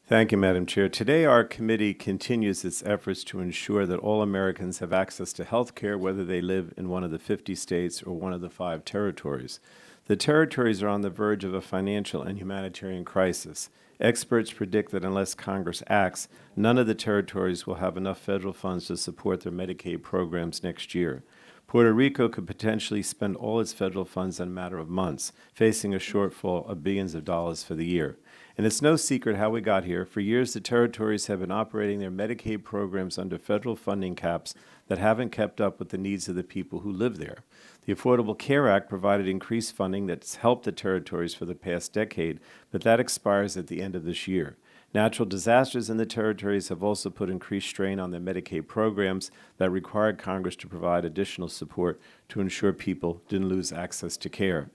Thank you, Madam Chair. Today, our committee continues its efforts to ensure that all Americans have access to health care, whether they live in one of the 50 states or one of the 5 territories. The territories are on the verge of a financial and humanitarian crisis. Experts predict that unless Congress acts, none of the territories will have enough federal funds to support their Medicaid programs next year. Puerto Rico could potentially spend all its federal funds in a matter of months, facing a shortfall of billions of dollars for the year. And it's no secret how we got here. For years, the territories have been operating their Medicaid programs under federal funding caps that haven't kept up with the needs of the people who live there. The Affordable Care Act provided increased funding that's helped the territories for the past decade, but that expires at the end of this year. Natural disasters in the territories have also put increased strain on their Medicaid programs that required Congress to provide additional support to ensure people didn't lose access to care.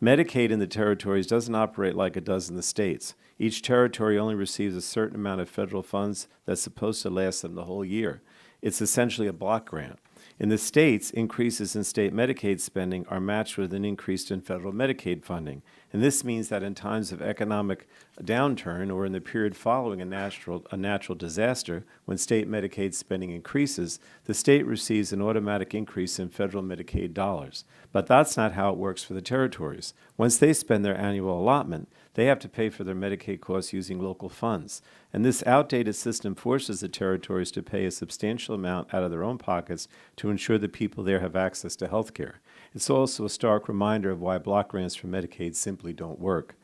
Medicaid in the territories doesn't operate like it does in the states. Each territory only receives a certain amount of federal funds that's supposed to last them the whole year. It's essentially a block grant. In the states, increases in state Medicaid spending are matched with an increase in federal Medicaid funding. And this means that in times of economic downturn or in the period following a natural disaster, when state Medicaid spending increases, the state receives an automatic increase in federal Medicaid dollars. But that's not how it works for the territories. Once they spend their annual allotment, they have to pay for their Medicaid costs using local funds. And this outdated system forces the territories to pay a substantial amount out of their own pockets to ensure the people there have access to health care. It's also a stark reminder of why block grants for Medicaid simply don't work.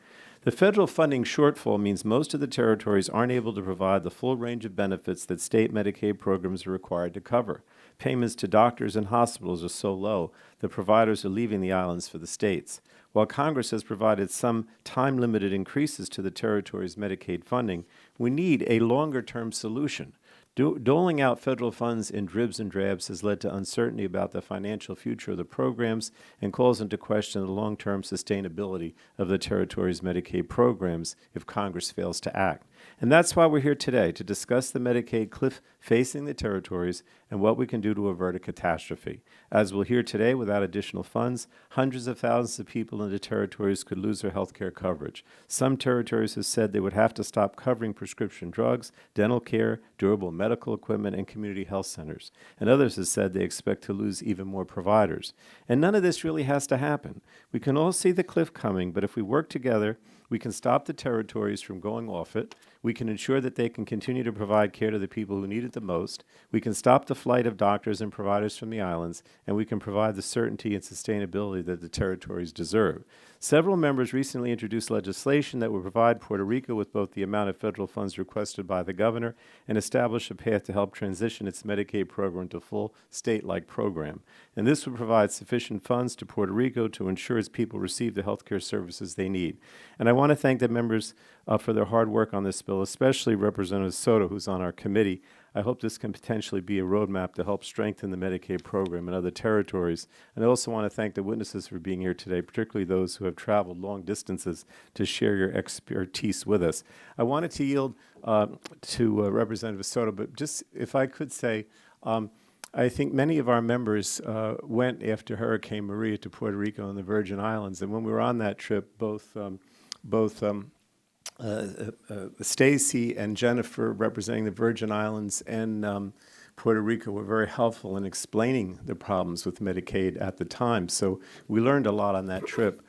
The federal funding shortfall means most of the territories aren't able to provide the full range of benefits that state Medicaid programs are required to cover. Payments to doctors and hospitals are so low that providers are leaving the islands for the states. While Congress has provided some time-limited increases to the territories' Medicaid funding, we need a longer-term solution. Doling out federal funds in dribs and drabs has led to uncertainty about the financial future of the programs and calls into question the long-term sustainability of the territory's Medicaid programs if Congress fails to act. And that's why we're here today, to discuss the Medicaid cliff facing the territories and what we can do to avert a catastrophe. As we'll hear today, without additional funds, hundreds of thousands of people in the territories could lose their health care coverage. Some territories have said they would have to stop covering prescription drugs, dental care, durable medical equipment, and community health centers. And others have said they expect to lose even more providers. And none of this really has to happen. We can all see the cliff coming, but if we work together, we can stop the territories from going off it. We can ensure that they can continue to provide care to the people who need it the most. We can stop the flight of doctors and providers from the islands, and we can provide the certainty and sustainability that the territories deserve. Several members recently introduced legislation that would provide Puerto Rico with both the amount of federal funds requested by the governor and establish a path to help transition its Medicaid program to a full state-like program. And this would provide sufficient funds to Puerto Rico to ensure its people receive the health care services they need. And I want to thank the members for their hard work on this bill, especially Representative Soto, who's on our committee. I hope this can potentially be a roadmap to help strengthen the Medicaid program in other territories. And I also want to thank the witnesses for being here today, particularly those who have traveled long distances to share your expertise with us. I wanted to yield to Representative Soto, but just if I could say, I think many of our members went after Hurricane Maria to Puerto Rico and the Virgin Islands. And when we were on that trip, both Stacy and Jennifer, representing the Virgin Islands and Puerto Rico, were very helpful in explaining the problems with Medicaid at the time. So we learned a lot on that trip.